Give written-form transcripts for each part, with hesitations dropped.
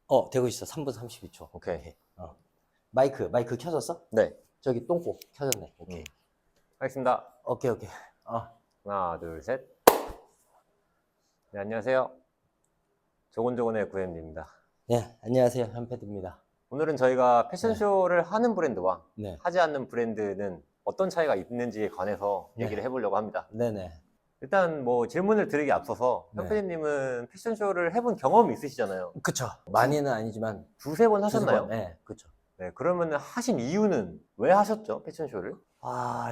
되고 있어. 3분 32초. 오케이. 마이크 켜졌어? 네. 저기 똥꼬 켜졌네. 오케이. 하겠습니다. 오케이. 하나, 둘, 셋. 네, 안녕하세요. 조곤조곤의 구현입니다. 네, 안녕하세요. 현패드입니다. 오늘은 저희가 패션쇼를 하는 브랜드와 네. 하지 않는 브랜드는 어떤 차이가 있는지에 관해서 네. 얘기를 해보려고 합니다. 네네. 일단 뭐 질문을 드리기 앞서서 네. 현패디님은 패션쇼를 해본 경험이 있으시잖아요. 그쵸. 많이는 아니지만. 두세 번 하셨나요? 네, 그쵸. 네, 그러면 하신 이유는 왜 하셨죠? 패션쇼를?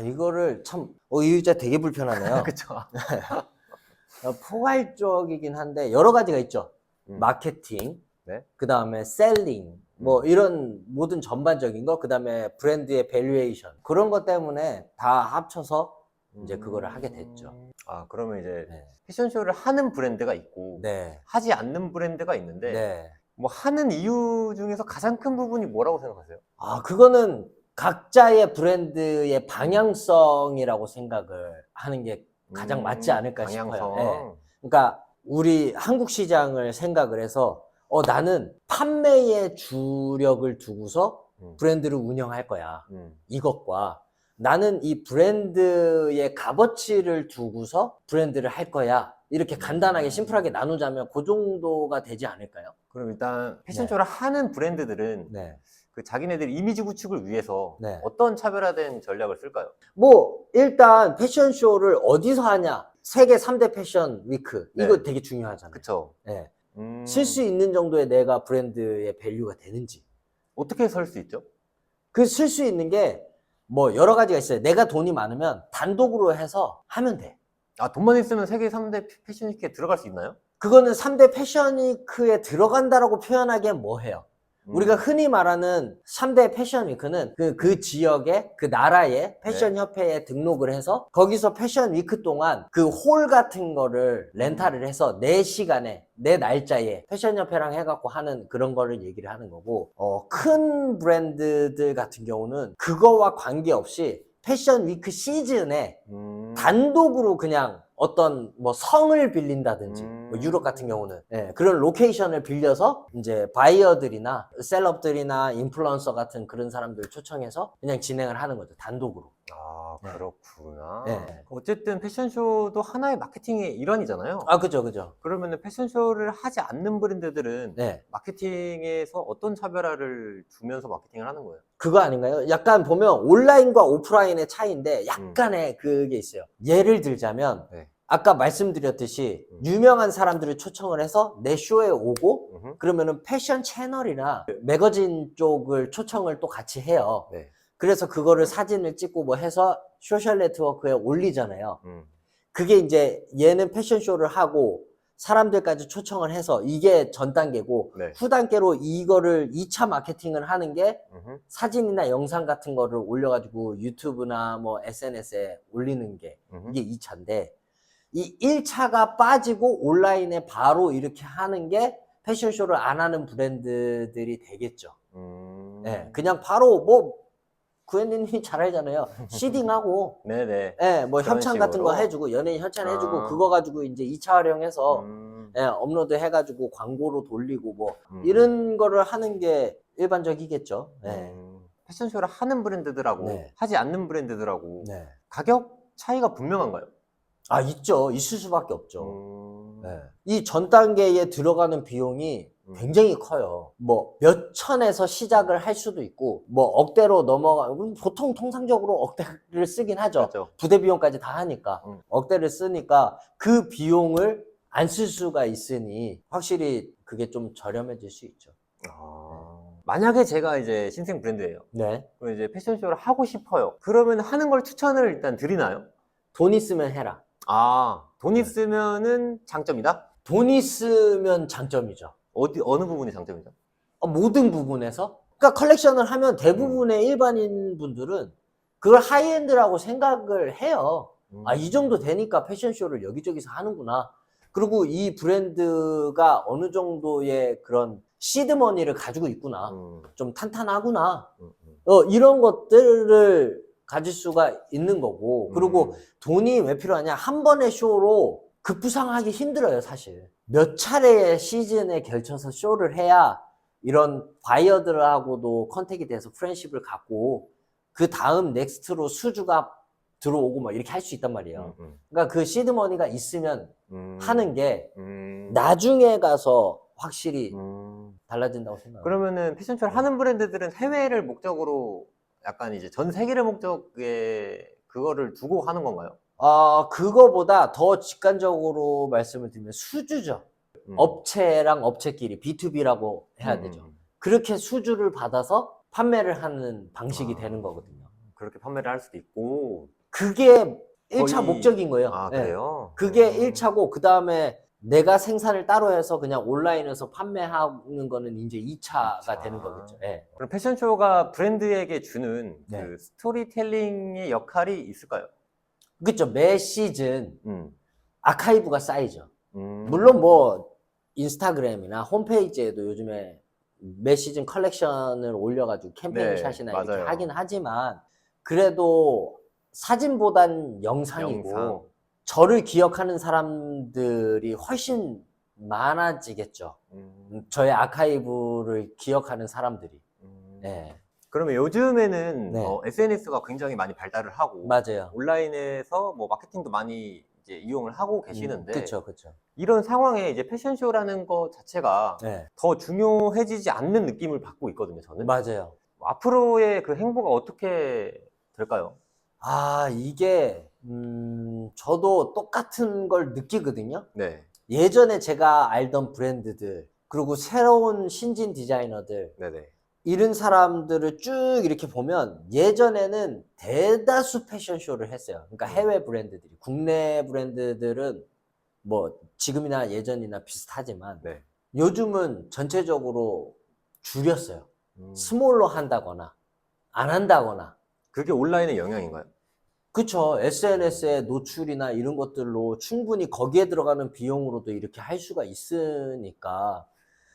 이거를 참, 이 의자 되게 불편하네요. 그쵸. 포괄적이긴 한데, 여러 가지가 있죠. 마케팅, 네. 그 다음에 셀링, 이런 모든 전반적인 거, 그 다음에 브랜드의 밸류에이션. 그런 것 때문에 다 합쳐서 이제 그거를 하게 됐죠. 그러면 이제 네. 패션쇼를 하는 브랜드가 있고, 네. 하지 않는 브랜드가 있는데, 네. 뭐 하는 이유 중에서 가장 큰 부분이 뭐라고 생각하세요? 그거는 각자의 브랜드의 방향성이라고 생각을 하는 게 가장 맞지 않을까 방향성. 싶어요. 네. 그러니까 우리 한국 시장을 생각을 해서 나는 판매에 주력을 두고서 브랜드를 운영할 거야. 이것과 나는 이 브랜드의 값어치를 두고서 브랜드를 할 거야. 이렇게 간단하게 심플하게 나누자면 그 정도가 되지 않을까요? 그럼 일단 패션쇼를 하는 브랜드들은 네. 그 자기네들 이미지 구축을 위해서 네. 어떤 차별화된 전략을 쓸까요? 일단 패션쇼를 어디서 하냐? 세계 3대 패션 위크. 이거 네. 되게 중요하잖아요. 그쵸. 네. 쓸 수 있는 정도의 내가 브랜드의 밸류가 되는지. 어떻게 설 수 있죠? 쓸 수 있는 게 여러 가지가 있어요. 내가 돈이 많으면 단독으로 해서 하면 돼. 돈만 있으면 세계 3대 패션 위크에 들어갈 수 있나요? 그거는 3대 패션 위크에 들어간다라고 표현하기엔 뭐해요. 우리가 흔히 말하는 3대 패션 위크는 그 지역의 그 나라의 패션 협회에 등록을 해서 거기서 패션 위크 동안 그 홀 같은 거를 렌탈을 해서 내 시간에 내 날짜에 패션 협회랑 해갖고 하는 그런 거를 얘기를 하는 거고, 큰 브랜드들 같은 경우는 그거와 관계없이 패션 위크 시즌에 단독으로 그냥 어떤 성을 빌린다든지 유럽 같은 경우는 그런 로케이션을 빌려서 이제 바이어들이나 셀럽들이나 인플루언서 같은 그런 사람들 초청해서 그냥 진행을 하는 거죠. 단독으로. 그렇구나. 네. 어쨌든 패션쇼도 하나의 마케팅의 일환이잖아요. 그죠. 그러면은 패션쇼를 하지 않는 브랜드들은 네. 마케팅에서 어떤 차별화를 주면서 마케팅을 하는 거예요? 그거 아닌가요? 약간 보면 온라인과 오프라인의 차이인데 약간의 그게 있어요. 예를 들자면 아까 말씀드렸듯이 유명한 사람들을 초청을 해서 내 쇼에 오고 그러면은 패션 채널이나 매거진 쪽을 초청을 또 같이 해요. 그래서 그거를 사진을 찍고 해서 소셜 네트워크에 올리잖아요. 그게 이제 얘는 패션쇼를 하고 사람들까지 초청을 해서 이게 전 단계고 후 단계로 이거를 2차 마케팅을 하는 게 사진이나 영상 같은 거를 올려가지고 유튜브나 SNS에 올리는 게 이게 2차인데 이 1차가 빠지고 온라인에 바로 이렇게 하는 게 패션쇼를 안 하는 브랜드들이 되겠죠. 네, 그냥 바로 구현님이 잘 알잖아요. 시딩하고, 협찬 같은 거 해주고, 연예인 협찬 해주고, 그거 가지고 이제 2차 활용해서, 업로드 해가지고 광고로 돌리고 이런 거를 하는 게 일반적이겠죠. 패션쇼를 하는 브랜드들하고 하지 않는 브랜드들하고 가격 차이가 분명한가요? 있죠. 있을 수밖에 없죠. 이 전 단계에 들어가는 비용이 굉장히 커요. 몇 천에서 시작을 할 수도 있고, 억대로 보통 통상적으로 억대를 쓰긴 하죠. 그렇죠. 부대 비용까지 다 하니까. 억대를 쓰니까 그 비용을 안 쓸 수가 있으니 확실히 그게 좀 저렴해질 수 있죠. 만약에 제가 이제 신생 브랜드예요. 그럼 이제 패션쇼를 하고 싶어요. 그러면 하는 걸 추천을 일단 드리나요? 돈 있으면 해라. 돈 있으면은 장점이다? 돈 있으면 장점이죠. 어느 부분이 장점이죠? 모든 부분에서. 그러니까 컬렉션을 하면 대부분의 일반인 분들은 그걸 하이엔드라고 생각을 해요. 이 정도 되니까 패션쇼를 여기저기서 하는구나. 그리고 이 브랜드가 어느 정도의 그런 시드머니를 가지고 있구나. 좀 탄탄하구나. 이런 것들을 가질 수가 있는 거고. 그리고 돈이 왜 필요하냐? 한 번의 쇼로 급부상하기 힘들어요, 사실. 몇 차례의 시즌에 걸쳐서 쇼를 해야 이런 바이어들하고도 컨택이 돼서 프렌십을 갖고 그 다음 넥스트로 수주가 들어오고 막 이렇게 할 수 있단 말이에요. 그러니까 그 시드머니가 있으면 하는 게 나중에 가서 확실히 달라진다고 생각합니다. 그러면은 패션쇼를 하는 브랜드들은 해외를 목적으로 약간 이제 전 세계를 목적에 그거를 두고 하는 건가요? 그거보다 더 직관적으로 말씀을 드리면 수주죠. 업체랑 업체끼리 B2B라고 해야 되죠. 그렇게 수주를 받아서 판매를 하는 방식이 되는 거거든요. 그렇게 판매를 할 수도 있고. 그게 1차 거의- 목적인 거예요. 네. 그래요? 그게 1차고 그 다음에 내가 생산을 따로 해서 그냥 온라인에서 판매하는 거는 이제 2차가 되는 거겠죠. 네. 그럼 패션쇼가 브랜드에게 주는 네. 그 스토리텔링의 역할이 있을까요? 그렇죠. 매 시즌 아카이브가 쌓이죠. 물론 뭐 인스타그램이나 홈페이지에도 요즘에 매 시즌 컬렉션을 올려가지고 캠페인샷이나 네, 이렇게 맞아요. 하긴 하지만 그래도 사진보단 영상이고 영상. 저를 기억하는 사람들이 훨씬 많아지겠죠. 저의 아카이브를 기억하는 사람들이. 네. 그러면 요즘에는 네. SNS가 굉장히 많이 발달을 하고 맞아요. 온라인에서 뭐 마케팅도 많이 이제 이용을 하고 계시는데 그렇죠, 그렇죠. 이런 상황에 이제 패션쇼라는 것 자체가 네. 더 중요해지지 않는 느낌을 받고 있거든요, 저는. 맞아요. 앞으로의 그 행보가 어떻게 될까요? 이게 저도 똑같은 걸 느끼거든요. 네. 예전에 제가 알던 브랜드들 그리고 새로운 신진 디자이너들 네네. 이런 사람들을 쭉 이렇게 보면 예전에는 대다수 패션쇼를 했어요. 그러니까 해외 브랜드들이. 국내 브랜드들은 뭐 지금이나 예전이나 비슷하지만 네. 요즘은 전체적으로 줄였어요. 스몰로 한다거나 안 한다거나. 그게 온라인의 영향인가요? 그쵸. SNS의 노출이나 이런 것들로 충분히 거기에 들어가는 비용으로도 이렇게 할 수가 있으니까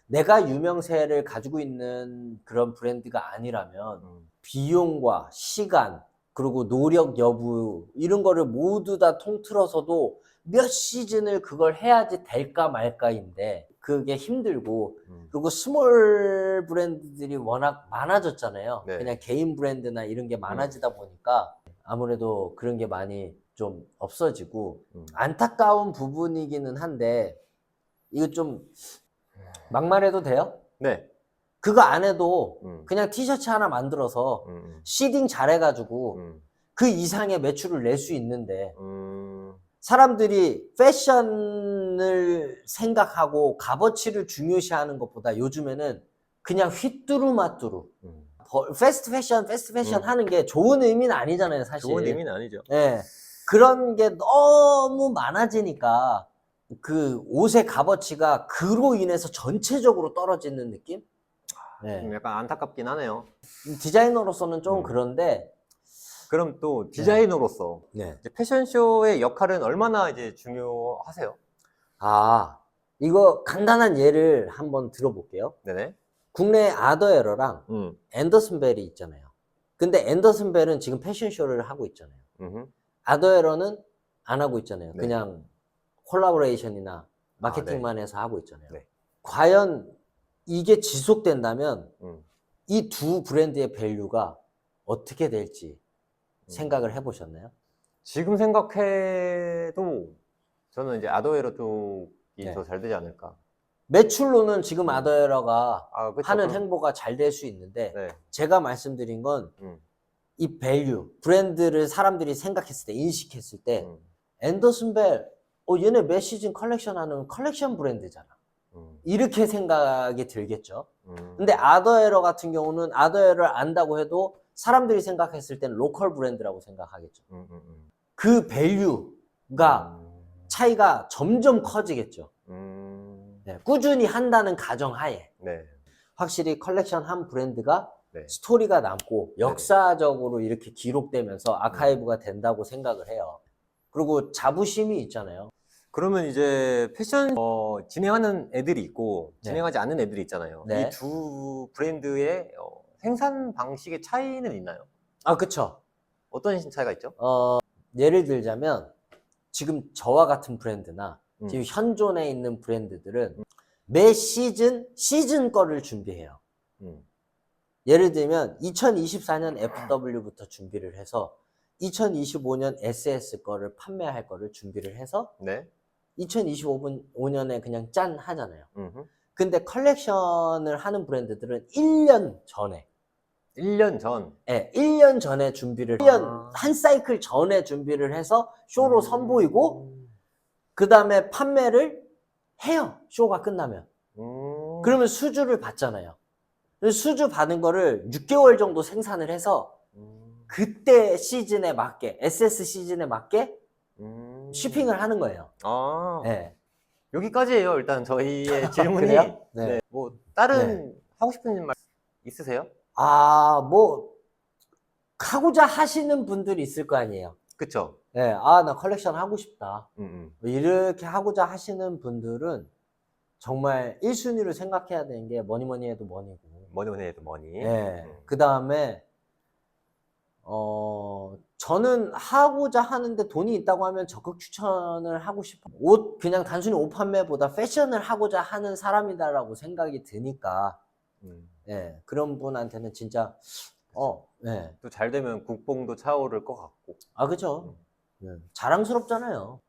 내가 유명세를 가지고 있는 그런 브랜드가 아니라면 비용과 시간 그리고 노력 여부 이런 거를 모두 다 통틀어서도 몇 시즌을 그걸 해야지 될까 말까인데 그게 힘들고 그리고 스몰 브랜드들이 워낙 많아졌잖아요. 네. 그냥 개인 브랜드나 이런 게 많아지다 보니까 아무래도 그런 게 많이 좀 없어지고 안타까운 부분이기는 한데 이거 좀 막말해도 돼요? 네. 그거 안 해도 그냥 그냥 티셔츠 하나 만들어서 시딩 잘해가지고 그 이상의 매출을 낼 수 있는데 사람들이 패션을 생각하고 값어치를 중요시하는 것보다 요즘에는 그냥 휘뚜루마뚜루 패스트 패션 하는 게 좋은 의미는 아니잖아요, 사실. 좋은 의미는 아니죠. 네. 그런 게 너무 많아지니까 그 옷의 값어치가 그로 인해서 전체적으로 떨어지는 느낌? 네. 좀 약간 안타깝긴 하네요. 디자이너로서는 좀 그런데 그럼 또 디자이너로서 네. 이제 패션쇼의 역할은 얼마나 이제 중요하세요? 이거 간단한 예를 한번 들어볼게요. 네네. 국내 아더에러랑 앤더슨 벨이 있잖아요. 근데 앤더슨 벨은 지금 패션쇼를 하고 있잖아요. 아더에러는 안 하고 있잖아요. 네. 그냥 콜라보레이션이나 마케팅만 해서 하고 있잖아요. 네. 과연 이게 지속된다면 이 두 브랜드의 밸류가 어떻게 될지 생각을 해보셨나요? 지금 생각해도 저는 이제 아더웨어 쪽이 네. 더 잘 되지 않을까. 매출로는 지금 아더에러가 그쵸. 하는 그럼- 행보가 잘 될 수 있는데 네. 제가 말씀드린 건 이 밸류, 브랜드를 사람들이 생각했을 때, 인식했을 때 앤더슨 벨, 얘네 매 시즌 컬렉션 하는 컬렉션 브랜드잖아. 이렇게 생각이 들겠죠. 근데 아더에러 같은 경우는 아더에러를 안다고 해도 사람들이 생각했을 때는 로컬 브랜드라고 생각하겠죠. 그 밸류가 차이가 점점 커지겠죠. 네, 꾸준히 한다는 가정하에 네. 확실히 컬렉션 한 브랜드가 네. 스토리가 남고 역사적으로 이렇게 기록되면서 아카이브가 된다고 생각을 해요. 그리고 자부심이 있잖아요. 그러면 이제 패션 진행하는 애들이 있고 네. 진행하지 않는 애들이 있잖아요. 네. 이 두 브랜드의 생산 방식의 차이는 있나요? 그쵸. 어떤 차이가 있죠? 예를 들자면 지금 저와 같은 브랜드나 지금 현존에 있는 브랜드들은 매 시즌 거를 준비해요. 예를 들면 2024년 FW부터 준비를 해서 2025년 SS 거를 판매할 거를 준비를 해서 네. 2025년에 그냥 짠 하잖아요. 근데 컬렉션을 하는 브랜드들은 1년 전에 1년 전. 네, 1년 전에 준비를 1년 한 사이클 전에 준비를 해서 쇼로 선보이고 그 다음에 판매를 해요. 쇼가 끝나면. 그러면 수주를 받잖아요. 수주 받은 거를 6개월 정도 생산을 해서 그때 시즌에 맞게 SS 시즌에 맞게 쇼핑을 하는 거예요. 아, 네. 여기까지예요. 일단 저희의 질문이. 그래요? 네. 네. 뭐 다른 하고 싶은 말 있으세요? 뭐 하고자 하시는 분들이 있을 거 아니에요. 그쵸. 네, 나 컬렉션 하고 싶다. 이렇게 하고자 하시는 분들은 정말 1순위로 생각해야 되는 게 뭐니 해도 머니고. 뭐니 해도 머니. 네. 그 다음에, 저는 하고자 하는데 돈이 있다고 하면 적극 추천을 하고 싶어요. 그냥 단순히 옷 판매보다 패션을 하고자 하는 사람이다라고 생각이 드니까, 네, 그런 분한테는 진짜, 네. 또 잘 되면 국뽕도 차오를 것 같고. 아, 그죠. 네. 자랑스럽잖아요.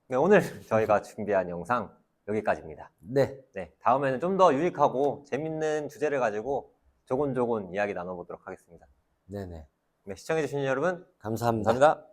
네, 오늘 저희가 준비한 영상 여기까지입니다. 네. 네, 다음에는 좀 더 유익하고 재밌는 주제를 가지고 조곤조곤 이야기 나눠보도록 하겠습니다. 네네. 네, 시청해주신 여러분 감사합니다. 감사합니다.